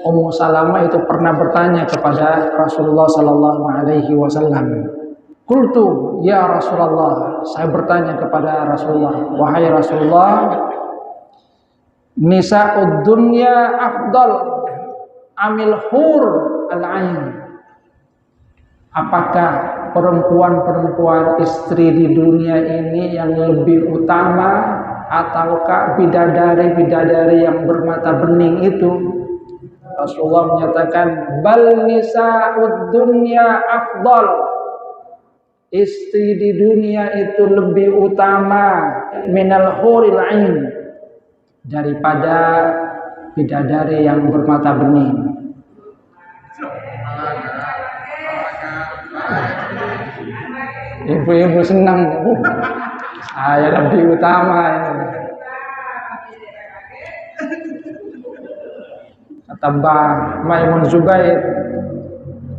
Ummu Salamah itu pernah bertanya kepada Rasulullah sallallahu alaihi wasallam. Qultu ya Rasulullah, saya bertanya kepada Rasulullah, wahai Rasulullah, nisa'ud dunya afdal amil hur al-ain? Apakah perempuan-perempuan istri di dunia ini yang lebih utama ataukah bidadari-bidadari yang bermata bening itu? Rasulullah menyatakan bal nisa'ud dunya afdal, istri di dunia itu lebih utama minal huril ain, daripada bidadari yang bermata bening. Ibu-ibu senang, saya lebih utama ini. Kata Mbah Maimun Zubair,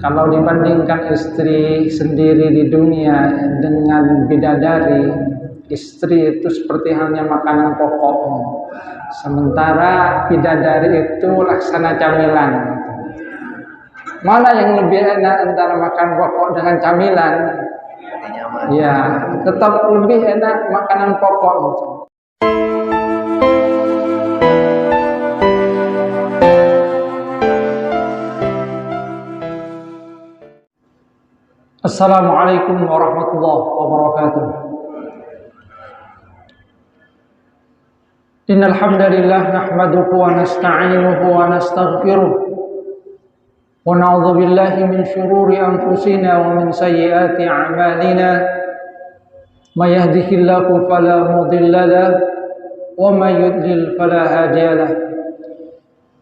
kalau dibandingkan istri sendiri di dunia dengan bidadari, istri itu seperti halnya makanan pokok, sementara bidadari itu laksana camilan. Mana yang lebih enak antara makan pokok dengan camilan? Ya, tetap lebih enak makanan pokok itu. Assalamualaikum warahmatullahi wabarakatuh. Innal hamdalillah nahmaduhu wa nasta'inuhu wa nastaghfiruh wa na'udzu billahi min shururi anfusina wa min sayyiati a'malina. May yahdihillahu fala mudilla lahu wa may yudlil fala hadiya lahu.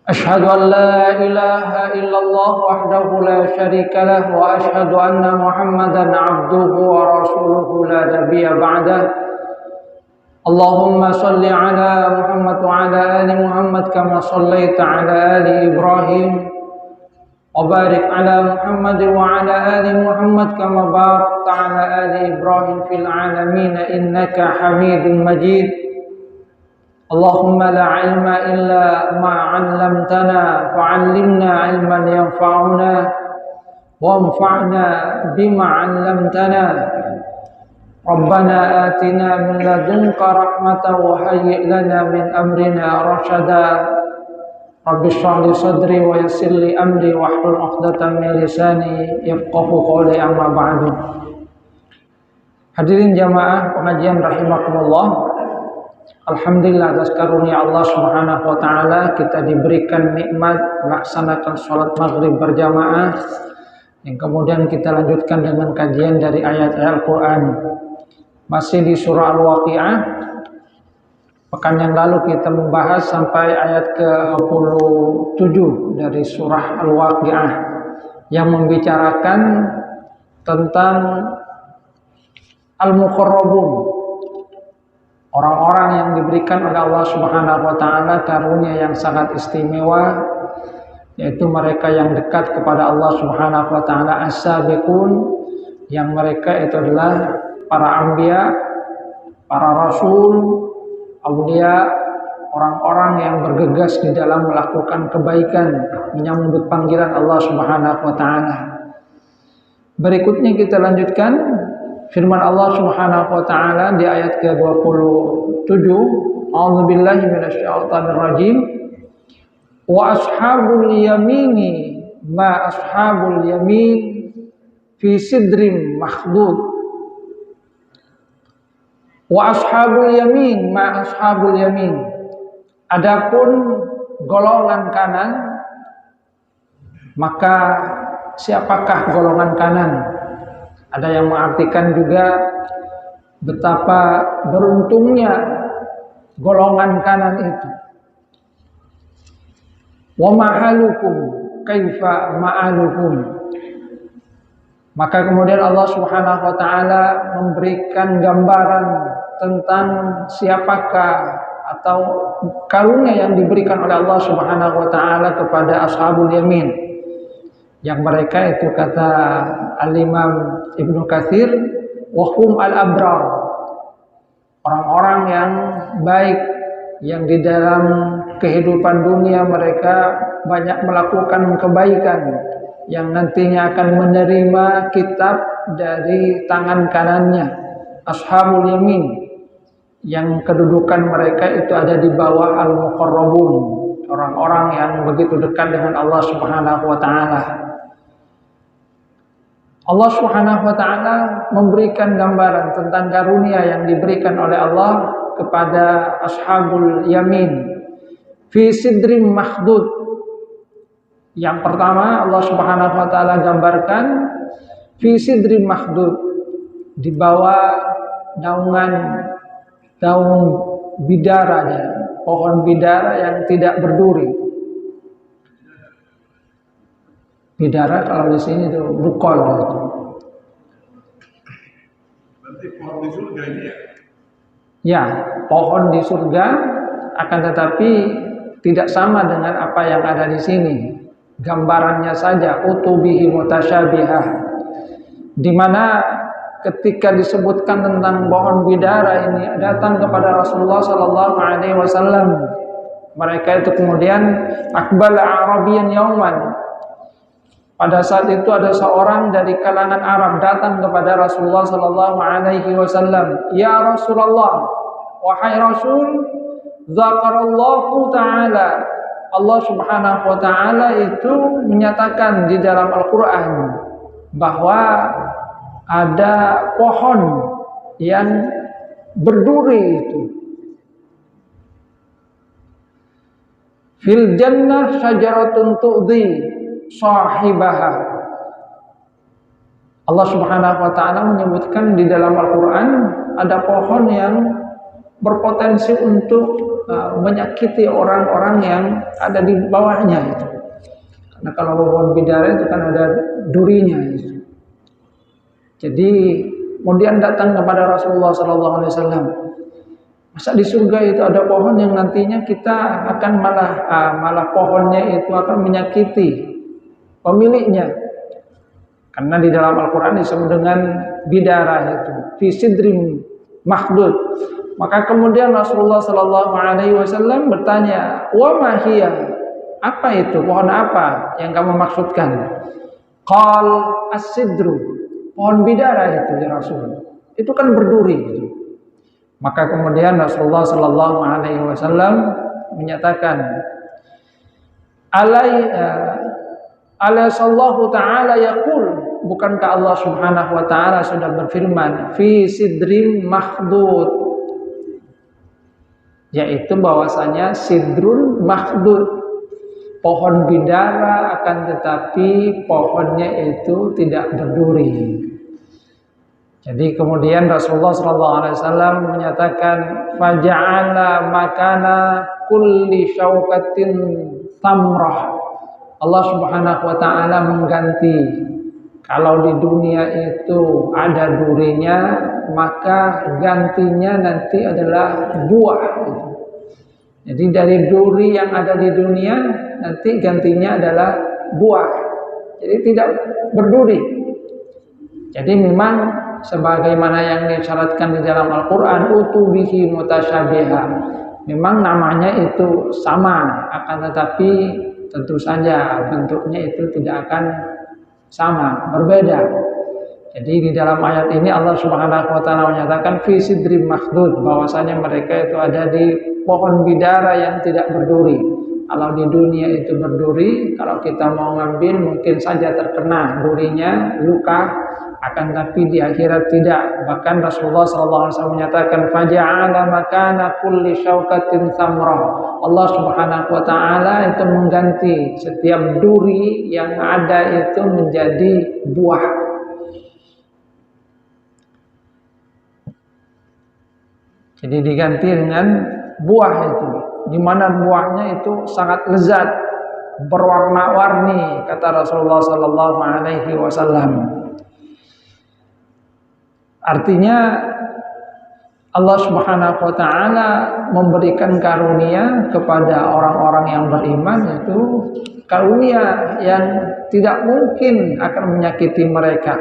أشهد أن لا إله إلا الله وحده لا شريك له وأشهد أن محمدا عبده ورسوله لا نبي بعده. اللهم صل على محمد وعلى آل محمد كما صليت على آل إبراهيم وبارك على محمد وعلى آل محمد كما باركت على آل إبراهيم في العالمين إنك حميد مجيد. اللهم لا علم إلا ما علمتنا فعلمنا علما ينفعنا وانفعنا بما علمتنا. ربنا آتنا من لدنك رحمة وهيئ لنا من أمرنا رشدا. رب اشرح لي صدري ويسر لي أمري واحلل عقدة من لساني يفقهوا قولي أما بعد. Hadirin jamaah pengajian rahimakumullah. Alhamdulillah atas karunia Allah Subhanahu wa taala kita diberikan nikmat melaksanakan sholat maghrib berjamaah, yang kemudian kita lanjutkan dengan kajian dari ayat-ayat Al-Quran. Masih di surah Al-Waqi'ah. Pekan yang lalu kita membahas sampai ayat ke-27 dari surah Al-Waqi'ah yang membicarakan tentang Al-Muqarrabun, orang-orang yang diberikan oleh Allah Subhanahu wa taala karunia yang sangat istimewa, yaitu mereka yang dekat kepada Allah Subhanahu wa taala, as-sabiqun, yang mereka itu adalah para anbiya, para rasul, aulia, orang-orang yang bergegas di dalam melakukan kebaikan, menyambut panggilan Allah Subhanahu wa taala. Berikutnya kita lanjutkan firman Allah Subhanahu wa taala di ayat ke-27, A'udzubillahi minasyaitonir rajim. Wa ashabul yamini ma ashabul yamin fi sidrin makhdud. Wa ashabul yamin ma ashabul yamin. Adapun golongan kanan, maka siapakah golongan kanan? Ada yang mengartikan juga betapa beruntungnya golongan kanan itu. Wa ma'alukum kaifa ma'alukum. Maka kemudian Allah Subhanahu wa taala memberikan gambaran tentang siapakah atau karunia yang diberikan oleh Allah Subhanahu wa taala kepada ashabul yamin, yang mereka itu kata Al-Imam Ibnu Katsir, wahum al-abrar, orang-orang yang baik, yang di dalam kehidupan dunia mereka banyak melakukan kebaikan yang nantinya akan menerima kitab dari tangan kanannya, ashabul yamin, yang kedudukan mereka itu ada di bawah al-muqarrabun, orang-orang yang begitu dekat dengan Allah Subhanahu wa taala. Allah Subhanahu wa taala memberikan gambaran tentang karunia yang diberikan oleh Allah kepada ashabul yamin fi sidrin makhdud. Yang pertama Allah Subhanahu wa taala gambarkan fi sidrin makhdud, di bawah daun bidara, pohon bidara yang tidak berduri. Bidara kalau di sini itu bukol. Berarti pohon di surga ini ya? Ya, pohon di surga, akan tetapi tidak sama dengan apa yang ada di sini. Gambarannya saja utubihi mutasyabihah, di mana ketika disebutkan tentang pohon bidara ini datang kepada Rasulullah sallallahu alaihi wasallam, mereka itu kemudian aqbala arabiyyan yauman. Pada saat itu ada seorang dari kalangan Arab datang kepada Rasulullah sallallahu alaihi wasallam, "Ya Rasulullah, wahai Rasul, zakarallahu taala." Allah Subhanahu wa taala itu menyatakan di dalam Al-Qur'an bahwa ada pohon yang berduri itu. Fil jannah syajaratun tu'dhi sahibaha. Allah Subhanahu wa taala menyebutkan di dalam Al-Qur'an ada pohon yang berpotensi untuk menyakiti orang-orang yang ada di bawahnya itu. Karena kalau pohon bidara itu kan ada durinya itu. Jadi kemudian datang kepada Rasulullah sallallahu alaihi wasallam, masa di surga itu ada pohon yang nantinya kita akan malah pohonnya itu akan menyakiti pemiliknya. Karena di dalam Al-Qur'an disebut dengan bidara itu, fi sidrin makhdud. Maka kemudian Rasulullah sallallahu alaihi wasallam bertanya, "Wa ma hiya?" Apa itu? Pohon apa yang kamu maksudkan? Qal as-sidru. Pohon bidara itu ya Rasul. Itu kan berduri gitu. Maka kemudian Rasulullah sallallahu alaihi wasallam menyatakan, "Ala sallallahu taala yaqul." Bukankah Allah Subhanahu wa taala sudah berfirman, "Fi sidrin makhdud." Yaitu bahwasanya sidrun makhdud, pohon bidara akan tetapi pohonnya itu tidak berduri. Jadi kemudian Rasulullah SAW menyatakan, faja'ala makana kulli syaukatin tamrah. Allah Subhanahu wa taala mengganti, kalau di dunia itu ada durinya, maka gantinya nanti adalah buah. Jadi dari duri yang ada di dunia, nanti gantinya adalah buah. Jadi tidak berduri. Jadi memang sebagaimana yang disyaratkan di dalam Al-Quran, utubihi mutasyabiha, memang namanya itu sama, akan tetapi tentu saja bentuknya itu tidak akan sama, berbeda. Jadi di dalam ayat ini Allah Subhanahu wa taala menyatakan fi sidrin makhdud, bahwasanya mereka itu ada di pohon bidara yang tidak berduri. Kalau di dunia itu berduri, kalau kita mau ngambil mungkin saja terkena durinya, luka, akan tapi di akhirat tidak. Bahkan Rasulullah SAW menyatakan faja'ala makana kulli syaukatin samrah. Allah Subhanahu wa taala itu mengganti setiap duri yang ada itu menjadi buah. Jadi diganti dengan buah itu, di mana buahnya itu sangat lezat, berwarna-warni, kata Rasulullah sallallahu alaihi wasallam. Artinya Allah Subhanahu wa taala memberikan karunia kepada orang-orang yang beriman, itu karunia yang tidak mungkin akan menyakiti mereka.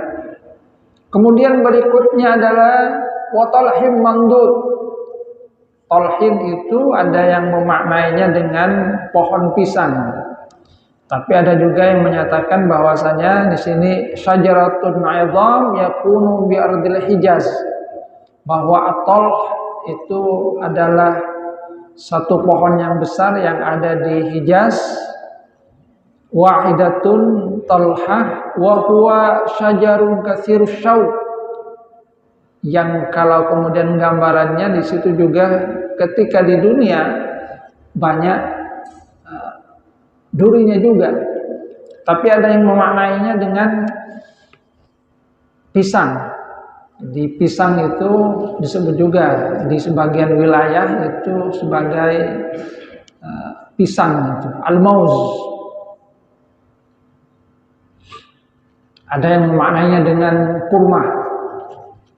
Kemudian berikutnya adalah wa talhim mandud. Tolhin itu ada yang memaknainya dengan pohon pisang. Tapi ada juga yang menyatakan bahwasanya di sini syajaratun 'idham yakunu bi ardil Hijaz. Bahwa at-talh itu adalah satu pohon yang besar yang ada di Hijaz. Wahidatun talhah wa huwa syajarun katsirus syauq. Yang kalau kemudian gambarannya di situ juga ketika di dunia banyak durinya juga, tapi ada yang memaknainya dengan pisang. Di pisang itu disebut juga di sebagian wilayah itu sebagai pisang itu al-mauz. Ada yang memaknainya dengan kurma.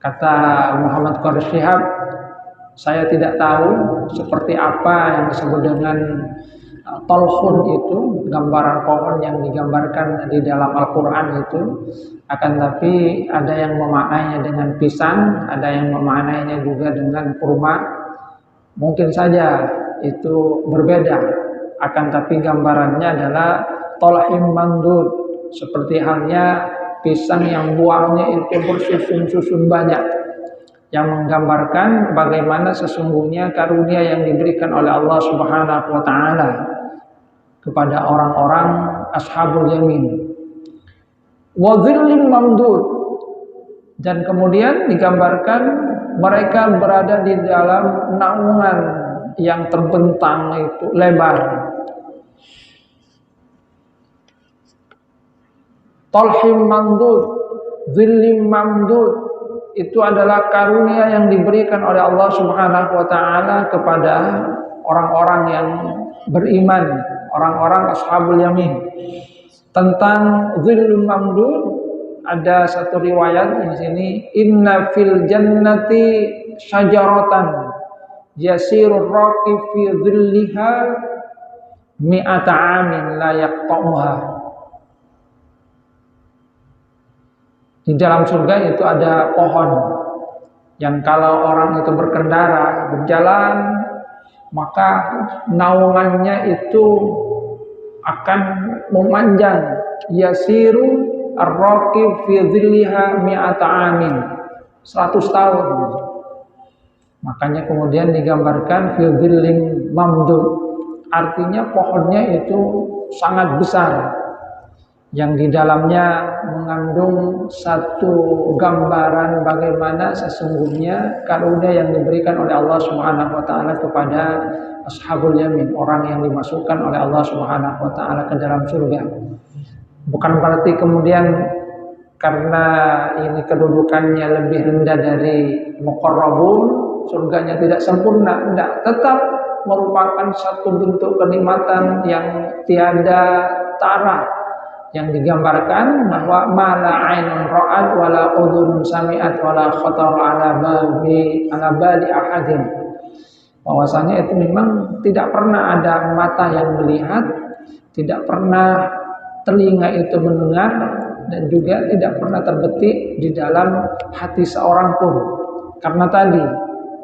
Kata Muhammad Qadir Shihab, saya tidak tahu seperti apa yang disebut dengan tolhun itu, gambaran pohon yang digambarkan di dalam Al-Quran itu. Akan tapi ada yang memaknainya dengan pisang, ada yang memaknainya juga dengan kurma. Mungkin saja itu berbeda, akan tapi gambarannya adalah tolhim mandud, seperti halnya pisang yang buahnya itu bersusun-susun banyak, yang menggambarkan bagaimana sesungguhnya karunia yang diberikan oleh Allah Subhanahu wa taala kepada orang-orang ashabul yamin. Wa dhillin mamdud, dan kemudian digambarkan mereka berada di dalam naungan yang terbentang itu lebar. Talhim mamdud, dhillim mamdud, itu adalah karunia yang diberikan oleh Allah Subhanahu wa taala kepada orang-orang yang beriman, orang-orang ashabul yamin. Tentang dhillum mamdud ada satu riwayat di sini, inna fil jannati syajaratan yasirur raqib fi dhilliha mi'ata amin la yaqta'uha. Di dalam surga itu ada pohon yang kalau orang itu berkendara, berjalan, maka naungannya itu akan memanjang. Yasiru ar-raqib fi dhilliha mi'ata amin, 100 tahun. Makanya kemudian digambarkan fi dhillim mamdud, artinya pohonnya itu sangat besar, yang di dalamnya mengandung satu gambaran bagaimana sesungguhnya karunia yang diberikan oleh Allah Subhanahu wa taala kepada ashabul yamin, orang yang dimasukkan oleh Allah Subhanahu wa taala ke dalam surga. Bukan berarti kemudian karena ini kedudukannya lebih rendah dari muqarrabun, surganya tidak sempurna. Tidak, tetap merupakan satu bentuk kenikmatan yang tiada tara, yang digambarkan bahwa mala ainun ra'at wala udhun sami'at wala khatar ala bali ahadin. Bahwasanya itu memang tidak pernah ada mata yang melihat, tidak pernah telinga itu mendengar, dan juga tidak pernah terbetik di dalam hati seorang pun. Karena tadi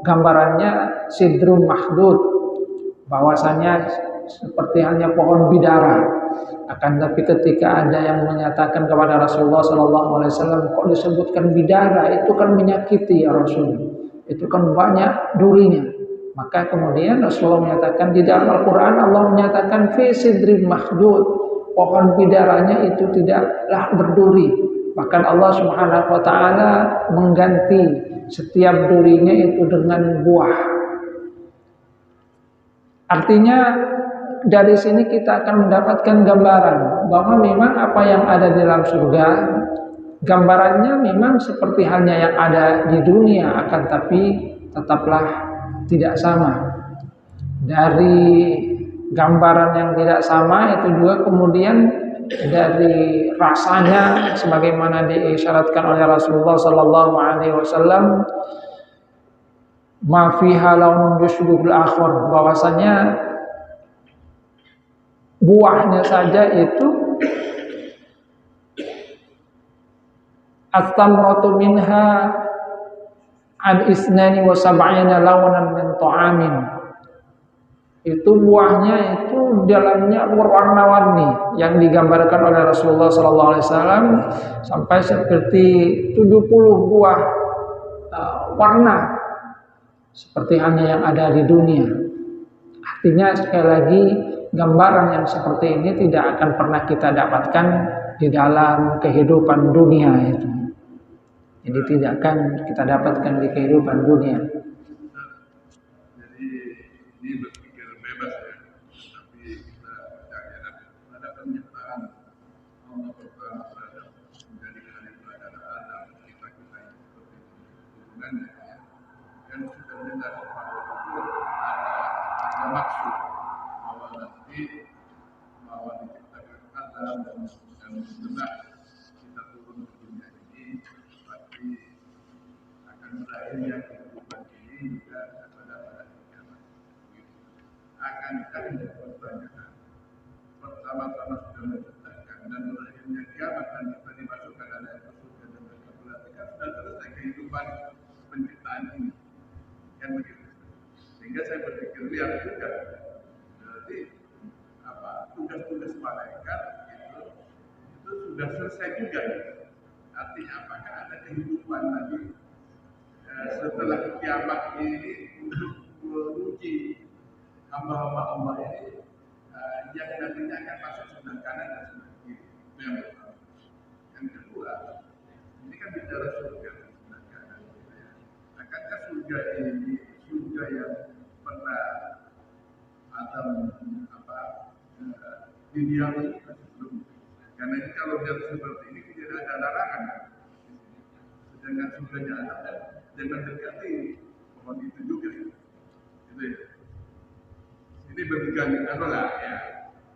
gambarannya sidrun mahdud, bahwasanya seperti halnya pohon bidara. Akan tapi ketika ada yang menyatakan kepada Rasulullah SAW, kok disebutkan bidara, itu kan menyakiti ya Rasul, itu kan banyak durinya. Maka kemudian Rasulullah menyatakan di dalam Al-Quran, Allah menyatakan fi sidrin mahdud, pohon bidaranya itu tidaklah berduri. Bahkan Allah Subhanahu wa taala mengganti setiap durinya itu dengan buah. Artinya dari sini kita akan mendapatkan gambaran bahwa memang apa yang ada di dalam surga, gambarannya memang seperti halnya yang ada di dunia, akan tapi tetaplah tidak sama. Dari gambaran yang tidak sama itu juga kemudian dari rasanya, sebagaimana diisyaratkan oleh Rasulullah Sallallahu Alaihi Wasallam, ma fiha launun yushbihul akhar, bahwasanya buahnya saja itu at-tamratu minha an isnani wa sab'ina lawanan min ta'amin. Itu buahnya itu dalamnya berwarna-warni yang digambarkan oleh Rasulullah SAW sampai seperti 70 buah warna seperti hanya yang ada di dunia. Artinya sekali lagi gambaran yang seperti ini tidak akan pernah kita dapatkan di dalam kehidupan dunia itu. Jadi tidak akan kita dapatkan di kehidupan dunia. Jadi ini berpikir bebas ya, tapi kita percaya ada penyertaan Allah terhadap menjadi hari pelajaran Adam kita yang seperti hubungannya dan sudah jelas bahwa itu ada maksud bahwa nanti bahwa diciptakan Adam dan benar kita turun ke dunia ini pasti akan berakhirnya kehidupan ini dan pada kiamat akan ada pertanyaan pertama-tama sudah menciptakan dan berakhirnya kiamat dan kita dimasukkan dalam surga dan neraka berarti kan sudah selesai kehidupan penciptaan ini kan begitu sehingga saya berpikir biar juga berarti apa tugas-tugas malaikat itu sudah selesai juga artinya apakah ada kehidupan lagi setelah kiamat ini untuk menguji hamba-hamba Allah ini yang nantinya akan masuk sebelah kanan dan sebelah kiri. Itu yang pertama. Yang kedua, ini kan bicara surga dan sebelah kanan. Akankah surga ini surga yang pernah Adam didiami sebelum? Karena ini kalau lihat seperti ini tidak ada larangan. Sedangkan surganya Adam jangan dekati pohon itu juga. Gitu ya. Ini berganti lah ya.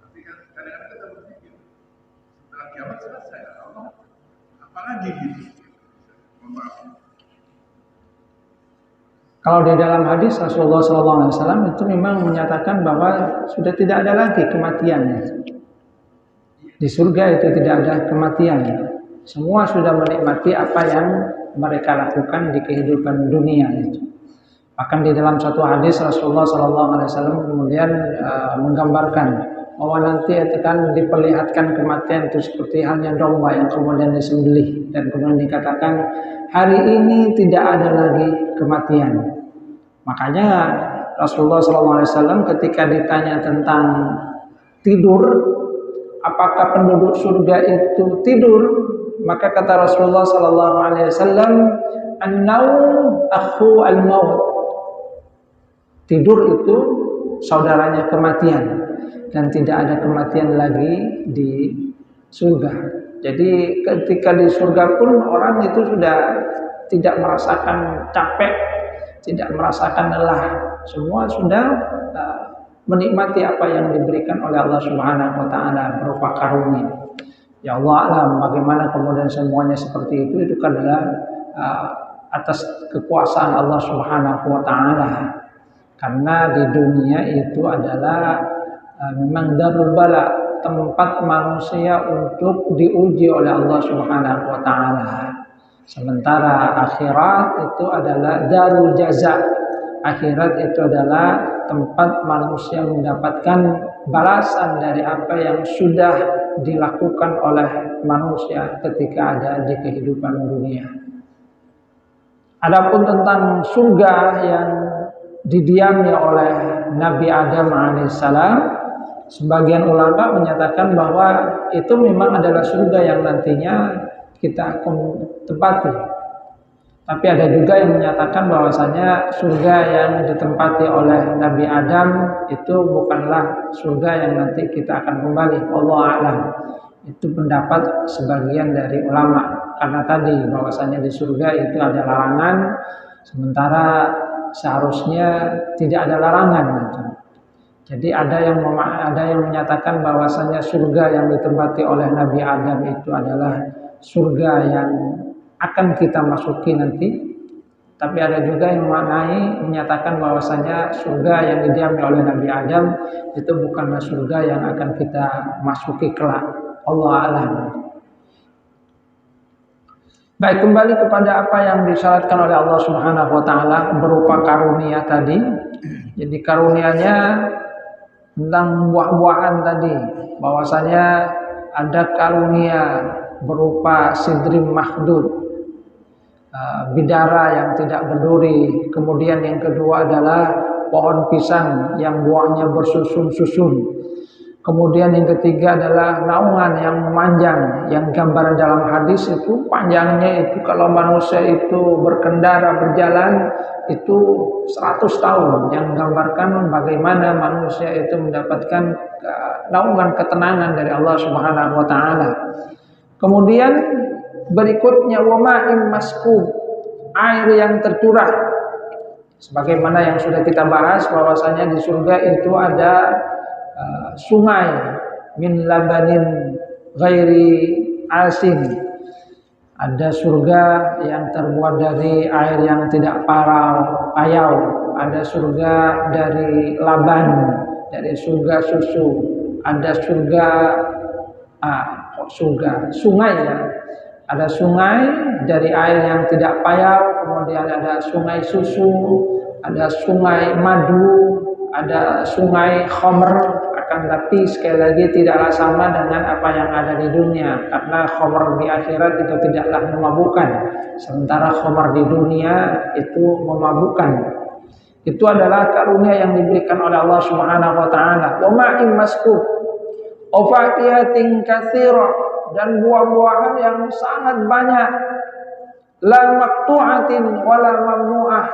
Tapi kan kadang-kadang kita berpikir setelah kiamat selesai Allah apalagi gitu. Maaf. Kalau di dalam hadis Rasulullah SAW itu memang menyatakan bahwa sudah tidak ada lagi kematian. Di surga itu tidak ada kematian. Semua sudah menikmati apa yang mereka lakukan di kehidupan dunia itu. Bahkan di dalam satu hadis Rasulullah SAW kemudian menggambarkan bahwa nanti akan diperlihatkan kematian itu seperti halnya domba yang kemudian disembelih dan kemudian dikatakan hari ini tidak ada lagi kematian. Makanya Rasulullah SAW ketika ditanya tentang tidur, apakah penduduk surga itu tidur, maka kata Rasulullah SAW, an-naum akhu al-maut. Tidur itu saudaranya kematian dan tidak ada kematian lagi di surga. Jadi ketika di surga pun orang itu sudah tidak merasakan capek, tidak merasakan lelah. Semua sudah menikmati apa yang diberikan oleh Allah Subhanahu wa taala berupa karunia. Ya Allah alam bagaimana kemudian semuanya seperti itu kan adalah atas kekuasaan Allah Subhanahu wa taala. Karena di dunia itu adalah memang darul bala, tempat manusia untuk diuji oleh Allah Subhanahu wa taala. Sementara akhirat itu adalah darul jaza. Akhirat itu adalah tempat manusia mendapatkan balasan dari apa yang sudah dilakukan oleh manusia ketika ada di kehidupan dunia. Adapun tentang surga yang didiami oleh Nabi Adam alaihissalam, sebagian ulama menyatakan bahwa itu memang adalah surga yang nantinya kita akan tempati. Tapi ada juga yang menyatakan bahwasanya surga yang ditempati oleh Nabi Adam itu bukanlah surga yang nanti kita akan kembali. Allah a'lam. Itu pendapat sebagian dari ulama. Karena tadi bahwasanya di surga itu ada larangan, sementara seharusnya tidak ada larangan. Jadi ada yang menyatakan bahwasanya surga yang ditempati oleh Nabi Adam itu adalah surga yang akan kita masuki nanti. Tapi ada juga yang menyatakan bahwasanya surga yang didiami oleh Nabi Adam itu bukanlah surga yang akan kita masuki kelak. Allah a'lam. Baik, kembali kepada apa yang disyaratkan oleh Allah Subhanahu wa taala berupa karunia tadi. Jadi karunianya tentang buah-buahan tadi, bahwasanya ada karunia berupa sidrim mahdud, bidara yang tidak berduri. Kemudian yang kedua adalah pohon pisang yang buahnya bersusun-susun. Kemudian yang ketiga adalah naungan yang memanjang, yang gambaran dalam hadis itu panjangnya itu kalau manusia itu berkendara berjalan itu 100 tahun, yang menggambarkan bagaimana manusia itu mendapatkan naungan ketenangan dari Allah Subhanahu wa taala. Kemudian berikutnya wama'in maskub, air yang tercurah. Sebagaimana yang sudah kita bahas bahwasanya di surga itu ada sungai min labanin ghairi asin. Ada surga yang terbuat dari air yang tidak payau. Ada surga dari laban, dari surga susu. Ada surga sungai ya. Ada sungai dari air yang tidak payau, kemudian ada sungai susu, ada sungai madu, ada sungai khamr. Akan tapi sekali lagi tidaklah sama dengan apa yang ada di dunia, karena khamr di akhirat itu tidaklah memabukkan, sementara khamr di dunia itu memabukkan. Itu adalah karunia yang diberikan oleh Allah Subhanahu wa taala. Wa ma'in maskub, wa faqihatin katsirah, dan buah-buahan yang sangat banyak, la maqtu'atin wala mamnu'ah,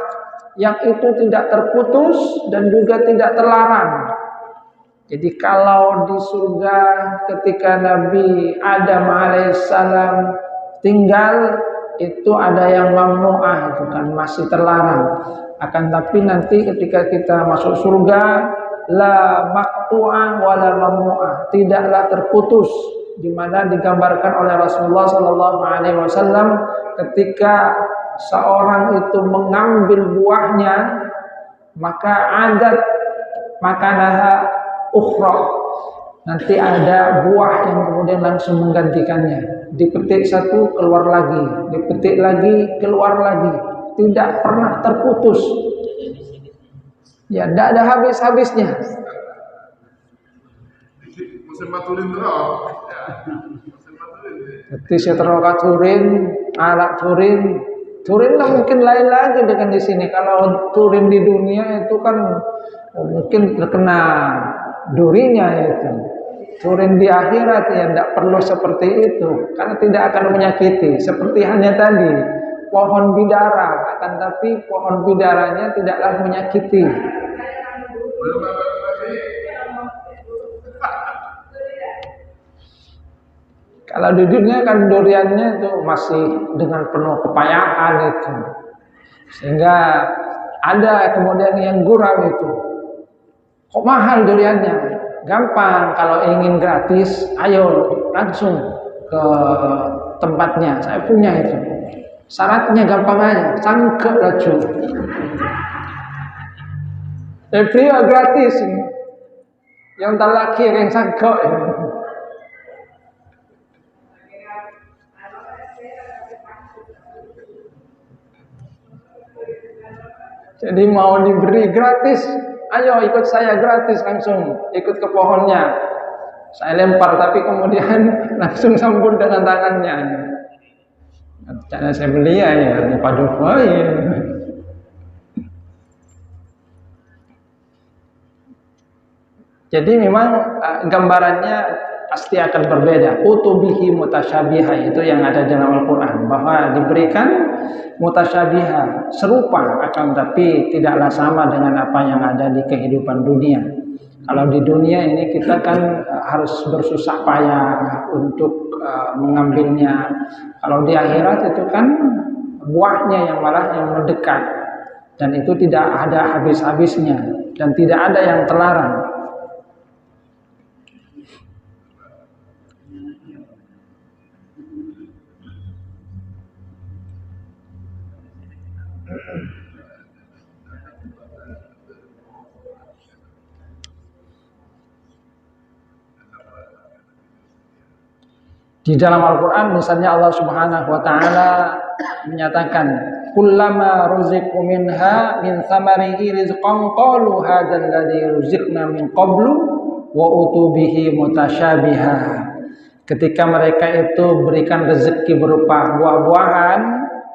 yang itu tidak terputus dan juga tidak terlarang. Jadi kalau di surga ketika Nabi Adam alaihissalam tinggal itu ada yang mamnu'ah, itu kan masih terlarang. Akan tapi nanti ketika kita masuk surga la maqtu'ah wala mamnu'ah, tidaklah terputus, di mana digambarkan oleh Rasulullah sallallahu alaihi wasallam ketika seorang itu mengambil buahnya maka adat makanaha ukhra, nanti ada buah yang kemudian langsung menggantikannya. Dipetik satu keluar lagi, dipetik lagi keluar lagi, tidak pernah terputus. Ya, tidak ada habis-habisnya. Musim maturin terus. Jadi setelah turin, alat turin lah mungkin lain lagi dengan di sini. Kalau turin di dunia itu kan mungkin terkena durinya itu. Turin di akhirat ya tidak perlu seperti itu, karena tidak akan menyakiti. Seperti hanya tadi pohon bidara, akan tapi pohon bidaranya tidaklah menyakiti. Kalau di dunia kan duriannya itu masih dengan penuh kepayahan itu, sehingga ada kemudian yang gurau itu. Kok mahal duriannya? Gampang, kalau ingin gratis, ayo langsung ke tempatnya. Saya punya itu. Syaratnya gampang aja, cangkep laju. Beliau gratis. Yang tak laki yang cangkep. Jadi mau diberi gratis, ayo ikut saya gratis, langsung ikut ke pohonnya. Saya lempar tapi kemudian langsung sambut dengan tangannya. Cara saya beli ya padu ya. Jadi memang gambarannya pasti akan berbeda. Utubihi mutasyabiha, itu yang ada dalam Al-Quran, bahwa diberikan mutasyabiha, serupa, akan tapi tidaklah sama dengan apa yang ada di kehidupan dunia. Kalau di dunia ini kita kan harus bersusah payah untuk mengambilnya. Kalau di akhirat itu kan buahnya yang malah yang mendekat, dan itu tidak ada habis-habisnya dan tidak ada yang terlarang. Di dalam Al-Quran misalnya Allah Subhanahu wa Ta'ala menyatakan, kullama ruziqu minha min thamarihi rizqan qalu hadzal ladzi ruziqna min qablu wa utubihi mutasyabiha. Ketika mereka itu berikan rezeki berupa buah-buahan,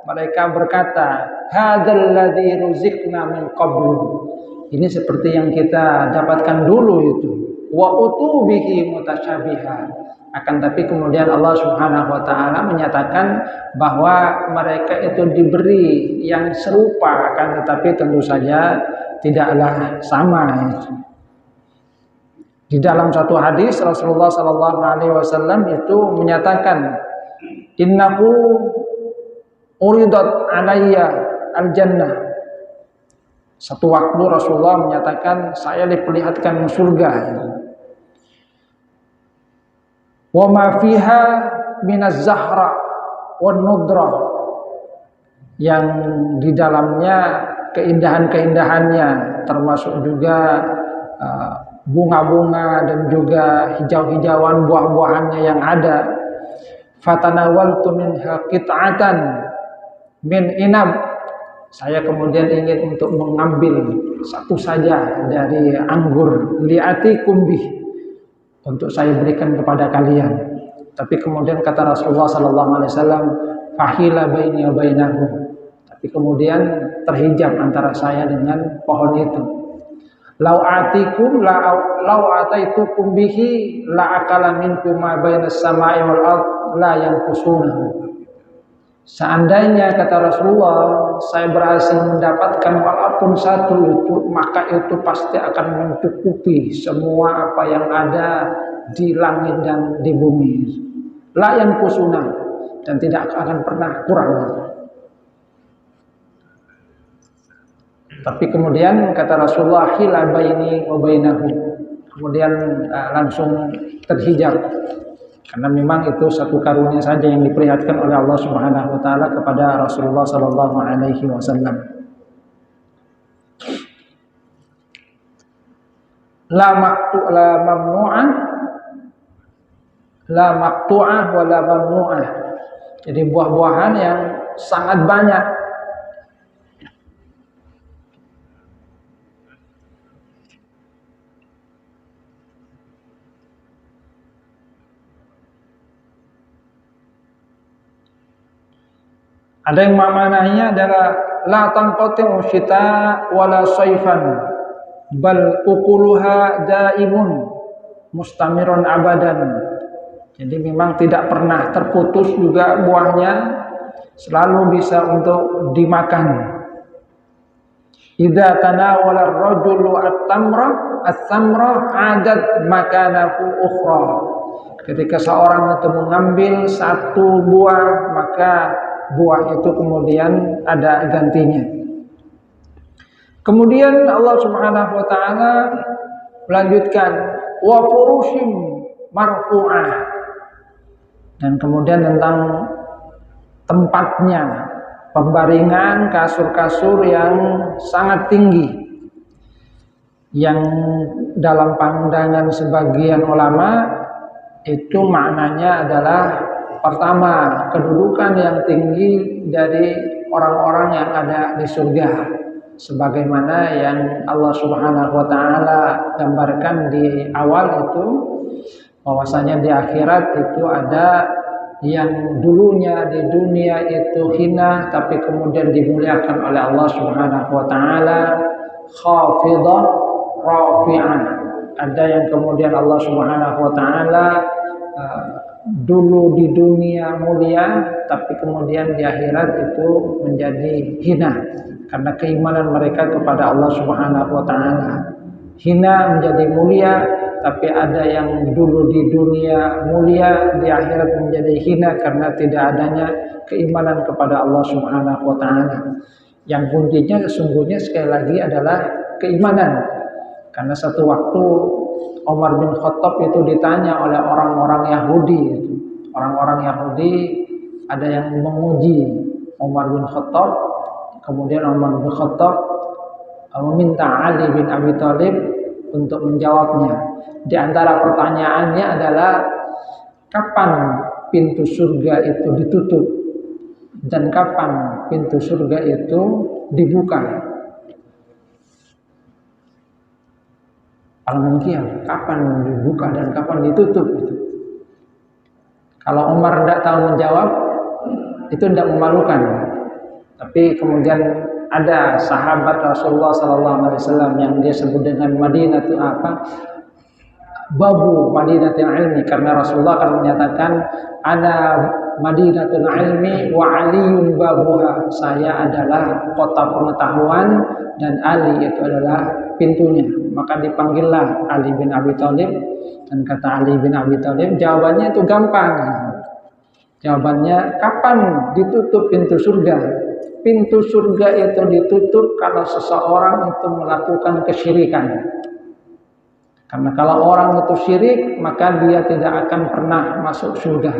mereka berkata, hadzal ladzi ruziqna min qablu. Ini seperti yang kita dapatkan dulu itu. Wa utubihi mutasyabiha. Akan tapi kemudian Allah Subhanahu wa Ta'ala menyatakan bahwa mereka itu diberi yang serupa, akan tetapi tentu saja tidaklah sama. Di dalam satu hadis Rasulullah sallallahu alaihi wasallam itu menyatakan, innahu uridat alayya al-jannah. Satu waktu Rasulullah menyatakan, saya diperlihatkan surga. Wa ma fiha minaz zahra wan nudrah, yang di dalamnya keindahan-keindahannya, termasuk juga bunga-bunga dan juga hijau-hijauan buah-buahannya yang ada. Fatanawaltu minha qit'atan min inab, saya kemudian ingin untuk mengambil satu saja dari anggur, li'atikum bih, untuk saya berikan kepada kalian. Tapi kemudian kata Rasulullah sallallahu alaihi wasallam, fahila baini wa bainahum, tapi kemudian terhijab antara saya dengan pohon itu. Lau atikum lau ataitukum bihi la akala minkum ma bainas samai wal ard la yanqusunahu. Seandainya kata Rasulullah saya berhasil mendapatkan walaupun satu itu, maka itu pasti akan mencukupi semua apa yang ada di langit dan di bumi. La yanqusunahu, dan tidak akan pernah kurang. Tapi kemudian kata Rasulullah, hila baini wa bainahu, kemudian langsung terhijab, karena memang itu satu karunia saja yang diperlihatkan oleh Allah Subhanahu wa Ta'ala kepada Rasulullah sallallahu alaihi wasallam. La mamnu'ah wa la mamnu'ah. Jadi buah-buahan yang sangat banyak. Ada yang maknanya adalah la tanqati'u syita wala saifan bal ukuluha daimun mustamirun abadan. Jadi memang tidak pernah terputus juga buahnya, selalu bisa untuk dimakan. Idza tanawala ar-rajulu at-tamra 'adat makanahu ukhra. Ketika seorang itu mengambil satu buah, maka buah itu kemudian ada gantinya. Kemudian Allah Subhanahu wa Ta'ala melanjutkan wa furushim marfu'ah, dan kemudian tentang tempatnya, pembaringan kasur-kasur yang sangat tinggi, yang dalam pandangan sebagian ulama itu maknanya adalah pertama, kedudukan yang tinggi dari orang-orang yang ada di surga, sebagaimana yang Allah Subhanahu wa Ta'ala gambarkan di awal itu, bahwasanya di akhirat itu ada yang dulunya di dunia itu hina, tapi kemudian dimuliakan oleh Allah Subhanahu wa Ta'ala, khafidah rafi'ah. Ada yang kemudian Allah Subhanahu wa Ta'ala dulu di dunia mulia, tapi kemudian di akhirat itu menjadi hina karena keimanan mereka kepada Allah Subhanahu wa Ta'ala. Hina menjadi mulia, tapi ada yang dulu di dunia mulia, di akhirat menjadi hina karena tidak adanya keimanan kepada Allah Subhanahu wa Ta'ala. Yang kuncinya sesungguhnya sekali lagi adalah keimanan. Karena satu waktu Umar bin Khattab itu ditanya oleh orang-orang Yahudi. Orang-orang Yahudi ada yang menguji Umar bin Khattab. Kemudian Umar bin Khattab meminta Ali bin Abi Thalib untuk menjawabnya. Di antara pertanyaannya adalah kapan pintu surga itu ditutup dan kapan pintu surga itu dibuka. Al-Munkiyah, kapan dibuka dan kapan ditutup itu. Kalau Umar tidak tahu menjawab, itu tidak memalukan. Tapi kemudian ada sahabat Rasulullah SAW yang dia sebut dengan Madinah itu apa? Babu Madinatul Ilmi, karena Rasulullah akan menyatakan ana Madinatul Ilmi wa Aliyun babuha. Saya adalah kota pengetahuan dan Ali itu adalah pintunya. Maka dipanggillah Ali bin Abi Thalib, dan kata Ali bin Abi Thalib, jawabannya itu gampang. Jawabannya, kapan ditutup pintu surga? Pintu surga itu ditutup kalau seseorang itu melakukan kesyirikan. Karena kalau orang itu syirik, maka dia tidak akan pernah masuk surga.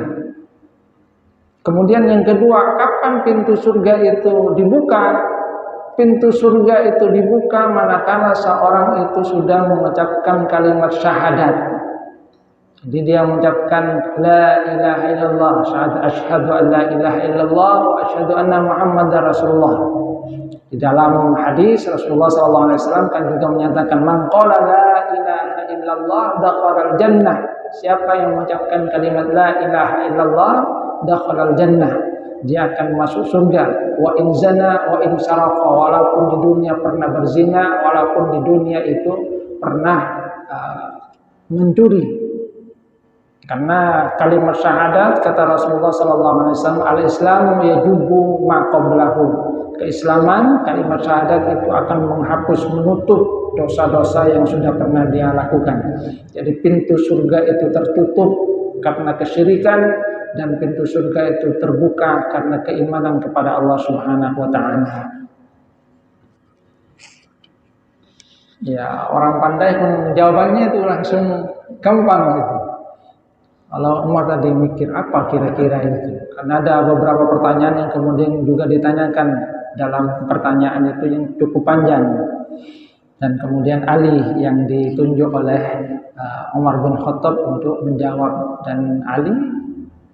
Kemudian yang kedua, kapan pintu surga itu dibuka? Pintu surga itu dibuka manakala seorang itu sudah mengucapkan kalimat syahadat. Jadi dia mengucapkan la ilaha illallah, asyhadu an la ilaha illallah wa asyhadu anna Muhammadar Rasulullah. Di dalam hadis Rasulullah SAW kan juga menyatakan man qala la ilaha illallah dakhalal jannah. Siapa yang mengucapkan kalimat la ilaha illallah dakhalal jannah, dia akan masuk surga. Wa in zana wa in saraqa, walaupun di dunia pernah berzina, walaupun di dunia itu pernah mencuri. Karena kalimat syahadat kata Rasulullah SAW, al-Islamu yajubu ma qablahu. Keislaman, kalimat syahadat itu akan menghapus, menutup dosa-dosa yang sudah pernah dia lakukan. Jadi pintu surga itu tertutup karena kesyirikan, dan pintu surga itu terbuka karena keimanan kepada Allah Subhanahu wa taala. Ya, orang pandai jawabannya itu langsung gampang gitu. Kalau Umar tadi mikir apa kira-kira itu, karena ada beberapa pertanyaan yang kemudian juga ditanyakan dalam pertanyaan itu yang cukup panjang, dan kemudian Ali yang ditunjuk oleh Umar bin Khattab untuk menjawab. Dan Ali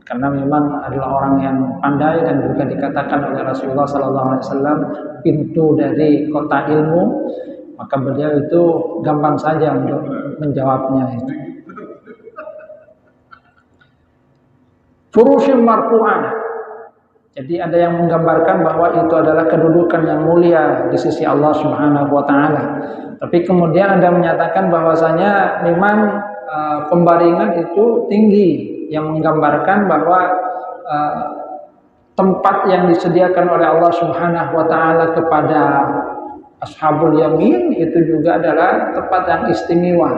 karena memang adalah orang yang pandai dan juga dikatakan oleh Rasulullah SAW pintu dari kota ilmu, maka beliau itu gampang saja untuk menjawabnya itu. Furushim marfu'ah. Jadi ada yang menggambarkan bahwa itu adalah kedudukan yang mulia di sisi Allah Subhanahu wa taala. Tapi kemudian ada menyatakan bahwasanya memang pembaringan itu tinggi, yang menggambarkan bahwa tempat yang disediakan oleh Allah Subhanahu wa taala kepada Ashabul Yamin itu juga adalah tempat yang istimewa.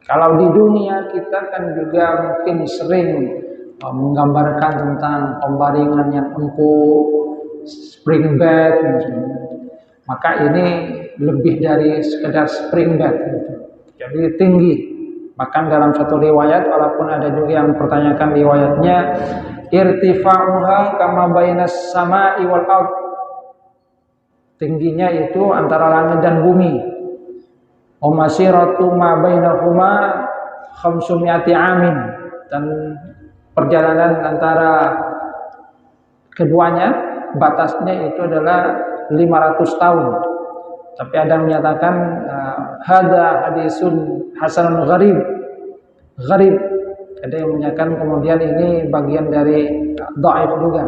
Kalau di dunia kita kan juga mungkin sering menggambarkan tentang pembaringan yang empuk, spring bed, maka ini lebih dari sekedar spring bed gitu. Jadi tinggi. Bahkan dalam satu riwayat, walaupun ada juga yang mempertanyakan riwayatnya, irtifa'uha kama bainas sama'i wal ard, tingginya itu antara langit dan bumi. Wa masiratu ma bainahuma 500 amin, dan perjalanan antara keduanya batasnya itu adalah 500 tahun. Tapi ada yang menyatakan hadza hadisun hasanun gharib. Ada yang menyatakan kemudian ini bagian dari dhaif juga.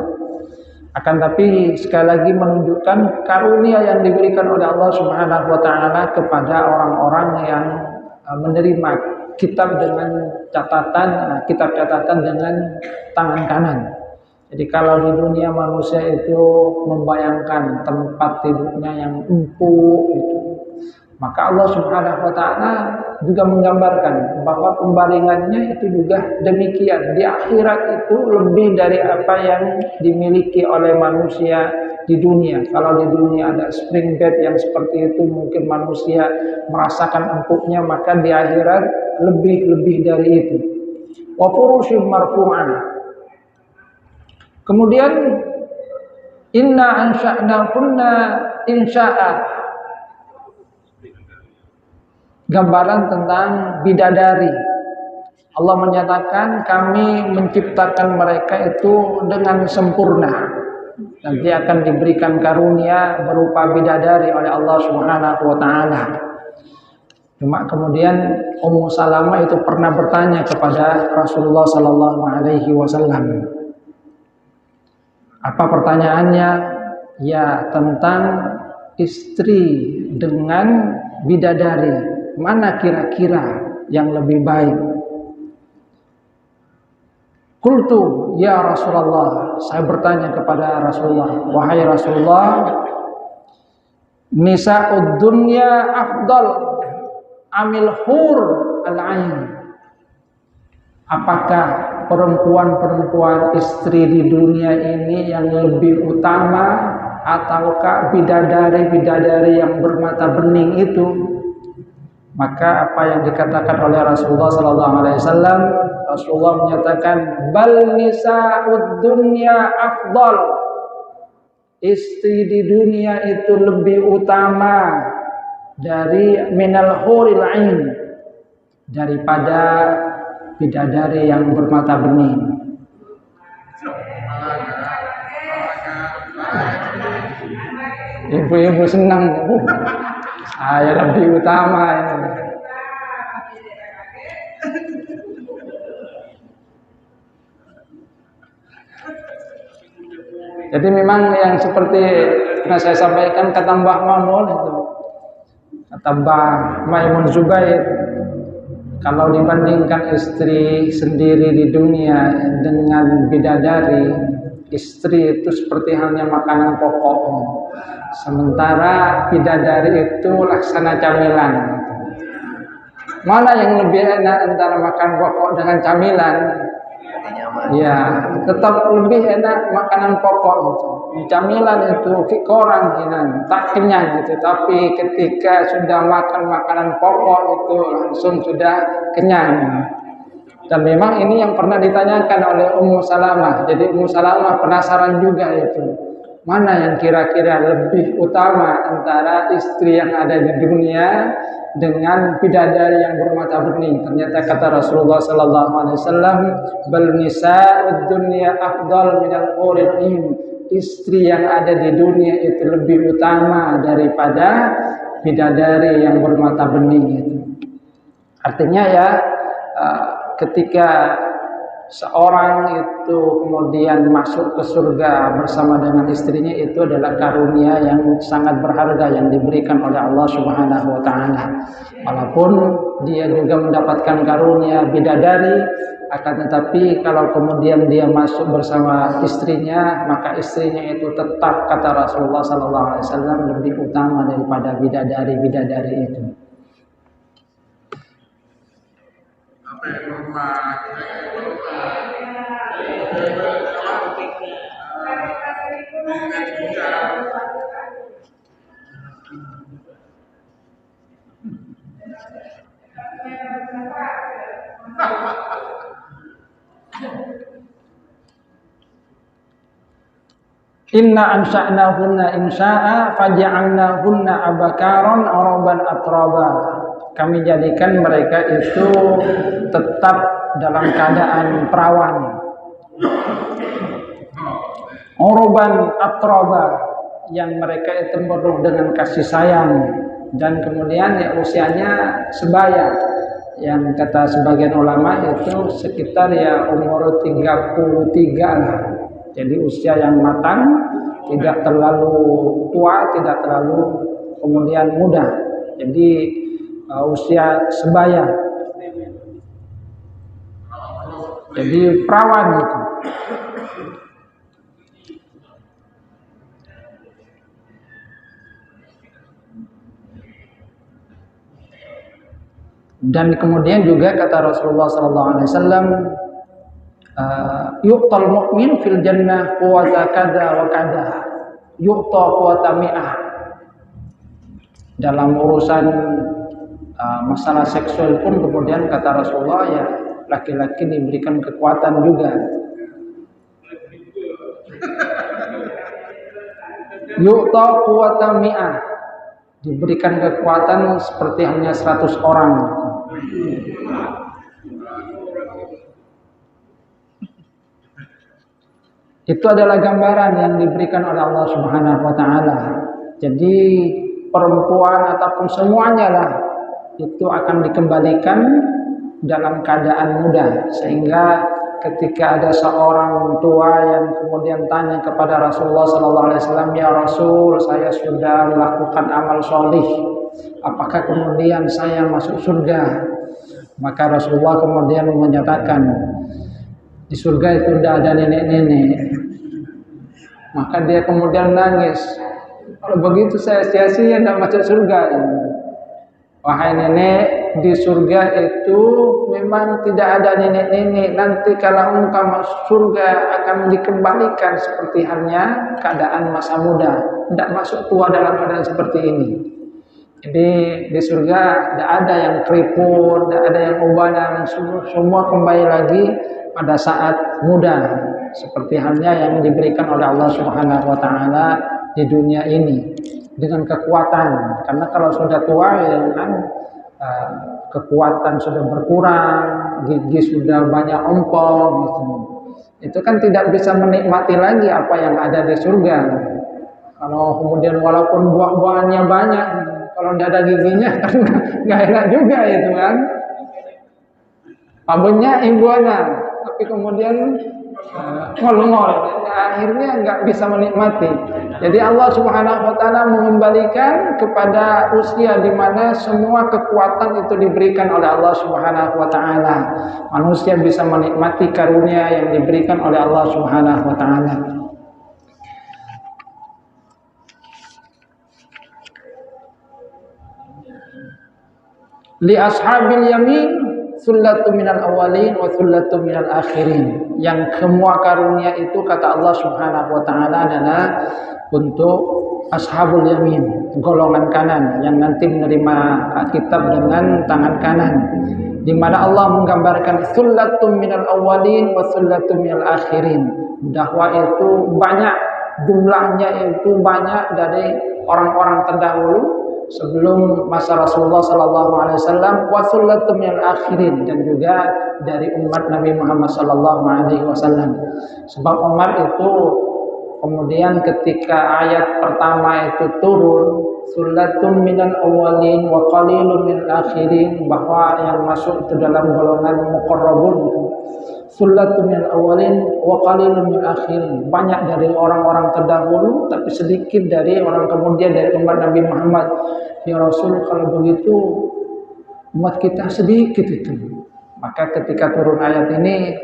Akan tapi sekali lagi menunjukkan karunia yang diberikan oleh Allah Subhanahu wa taala kepada orang-orang yang menerima kitab dengan kitab catatan dengan tangan kanan. Jadi kalau di dunia manusia itu membayangkan tempat tidurnya yang empuk itu, maka Allah Subhanahu wa taala juga menggambarkan bahwa pembaringannya itu juga demikian. Di akhirat itu lebih dari apa yang dimiliki oleh manusia di dunia. Kalau di dunia ada spring bed yang seperti itu, mungkin manusia merasakan empuknya, maka di akhirat lebih dari itu. Wa furushim marfu'ah. Kemudian inna ansha'na kunna insya'a, gambaran tentang bidadari. Allah menyatakan kami menciptakan mereka itu dengan sempurna. Nanti akan diberikan karunia berupa bidadari oleh Allah Subhanahu wa taala. Cuma kemudian Ummu Salamah itu pernah bertanya kepada Rasulullah sallallahu alaihi wasallam. Apa pertanyaannya? Ya, tentang istri dengan bidadari. Mana kira-kira yang lebih baik? Qultu ya Rasulullah, saya bertanya kepada Rasulullah, wahai Rasulullah, nisa'ud dunya afdal amil hur al-ain. Apakah perempuan-perempuan istri di dunia ini yang lebih utama ataukah bidadari-bidadari yang bermata bening itu? Maka apa yang dikatakan oleh Rasulullah sallallahu alaihi wasallam, Rasulullah menyatakan bal nisa'ud dunya afdal. Istri di dunia itu lebih utama dari minal huril ain, daripada bidadari yang bermata bening. Ibu-ibu senang, saya lebih utama ini. Jadi memang yang seperti yang saya sampaikan kata Mbah Mamun itu, kata Mbah Maimun Zubair, kalau dibandingkan istri sendiri di dunia dengan bidadari, istri itu seperti halnya makanan pokok, sementara bidadari itu laksana camilan. Mana yang lebih enak antara makan pokok dengan camilan? Ya, tetap lebih enak makanan pokok itu. Camilan itu orang tak kenyang gitu, tapi ketika sudah makan makanan pokok itu langsung sudah kenyang. Dan memang ini yang pernah ditanyakan oleh Ummu Salamah. Jadi Ummu Salamah penasaran juga itu. Mana yang kira-kira lebih utama antara istri yang ada di dunia dengan bidadari yang bermata bening? Ternyata kata Rasulullah sallallahu alaihi wasallam, bal nisa'ud dunya afdal minal huril ain. Istri yang ada di dunia itu lebih utama daripada bidadari yang bermata bening itu. Artinya ya, ketika seorang itu kemudian masuk ke surga bersama dengan istrinya, itu adalah karunia yang sangat berharga yang diberikan oleh Allah Subhanahu wa taala. Walaupun dia juga mendapatkan karunia bidadari, akan tetapi kalau kemudian dia masuk bersama istrinya, maka istrinya itu tetap kata Rasulullah sallallahu alaihi wasallam lebih utama daripada bidadari-bidadari itu. Apa yang berubah? Inna ansha'nahunna insya'a faja'alnahunna abakaron oroban atroba. Kami jadikan mereka itu tetap dalam keadaan perawan, oroban atroba, yang mereka itu penuh dengan kasih sayang, dan kemudian ya usianya sebaya, yang kata sebagian ulama itu sekitar ya umur 33 lah. Jadi usia yang matang, tidak terlalu tua, tidak terlalu kemudian muda. Jadi usia sebaya. Jadi perawan itu. Dan kemudian juga kata Rasulullah SAW, yuqtal mu'min fil jannah quwata kada wa kada, yuqta quwata mi'ah. Dalam urusan masalah seksual pun kemudian kata Rasulullah ya laki-laki diberikan kekuatan juga. Yuqta quwata mi'ah, diberikan kekuatan seperti hanya 100 orang. Itu adalah gambaran yang diberikan oleh Allah Subhanahu wa taala. Jadi perempuan ataupun semuanya lah itu akan dikembalikan dalam keadaan muda, sehingga ketika ada seorang tua yang kemudian tanya kepada Rasulullah sallallahu alaihi wasallam, "Ya Rasul, saya sudah melakukan amal solih, apakah kemudian saya masuk surga?" Maka Rasulullah kemudian menyatakan, di surga itu tidak ada nenek-nenek. Maka dia kemudian nangis, "Kalau begitu saya sia-sia tidak masuk surga." Wahai nenek, di surga itu memang tidak ada nenek-nenek. Nanti kalau engkau masuk surga akan dikembalikan seperti halnya keadaan masa muda, tidak masuk tua dalam keadaan seperti ini. Jadi di surga tidak ada yang keriput, tidak ada yang ubanan, semua kembali lagi pada saat muda, seperti halnya yang diberikan oleh Allah Subhanahu wa taala di dunia ini dengan kekuatan. Karena kalau sudah tua ya kan kekuatan sudah berkurang, gigi sudah banyak ompong gitu. Itu kan tidak bisa menikmati lagi apa yang ada di surga. Kalau kemudian walaupun buah-buahannya banyak, kalau tidak ada giginya kan nggak enak juga itu kan. Pabennya iguana, tapi kemudian ngol-ngol, akhirnya nggak bisa menikmati. Jadi Allah Subhanahu wa taala mengembalikan kepada usia di mana semua kekuatan itu diberikan oleh Allah Subhanahu wa taala. Manusia bisa menikmati karunia yang diberikan oleh Allah Subhanahu wa taala. Li ashabil yamin sullatu minal awalin wa sullatu minal akhirin. Yang semua karunia itu kata Allah Subhanahu wa taala adalah untuk ashabul yamin, golongan kanan yang nanti menerima kitab dengan tangan kanan. Di mana Allah menggambarkan sullatu minal awalin wa sullatu minal akhirin. Bahwa itu banyak, jumlahnya itu banyak dari orang-orang terdahulu sebelum masa Rasulullah sallallahu alaihi wasallam, wa sullatum minal akhirin, dan juga dari umat Nabi Muhammad sallallahu alaihi wasallam. Sebab Umar itu kemudian ketika ayat pertama itu turun, sullatum minal awwalin wa qalilun minal akhirin, bahwa yang masuk itu dalam golongan muqarrabun, sullatum minal awwalin wa qalilun minal akhirin, banyak dari orang-orang terdahulu tapi sedikit dari orang kemudian dari umat Nabi Muhammad. Ya Rasul, kalau begitu umat kita sedikit itu. Maka ketika turun ayat ini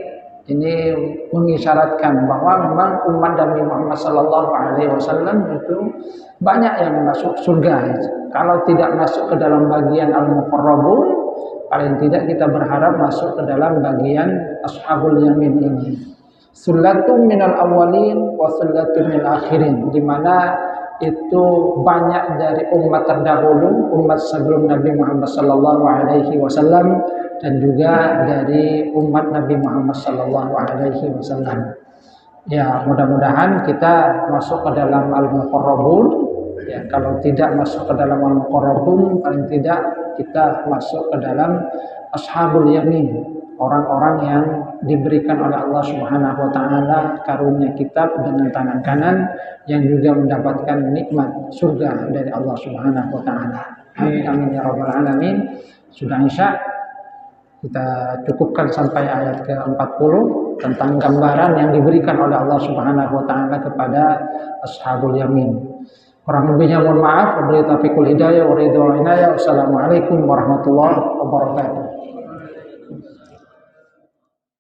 mengisyaratkan bahwa memang umat Nabi Muhammad sallallahu alaihi wasallam itu banyak yang masuk surga. Kalau tidak masuk ke dalam bagian al-muqarrabun, paling tidak kita berharap masuk ke dalam bagian ashabul yamin ini. Sullatum minal awwalin wa sullatum minal akhirin, di mana itu banyak dari umat terdahulu, umat sebelum Nabi Muhammad sallallahu alaihi wasallam, dan juga dari umat Nabi Muhammad sallallahu alaihi wasallam. Ya, mudah-mudahan kita masuk ke dalam al-muqarrabun. Ya, kalau tidak masuk ke dalam al-muqarrabun, paling tidak kita masuk ke dalam ashabul yamin, orang-orang yang diberikan oleh Allah Subhanahu wa taala karunia kitab dengan tangan kanan, yang juga mendapatkan nikmat surga dari Allah Subhanahu wa taala. Amin amin ya rabbal alamin. Sudah Isya, kita cukupkan sampai ayat ke-40 tentang gambaran yang diberikan oleh Allah Subhanahu wa taala kepada ashabul yamin. Kurang lebihnya mohon maaf. Wabillahi taufiq wal hidayah wa ridha wa inayah. Wassalamualaikum warahmatullahi wabarakatuh.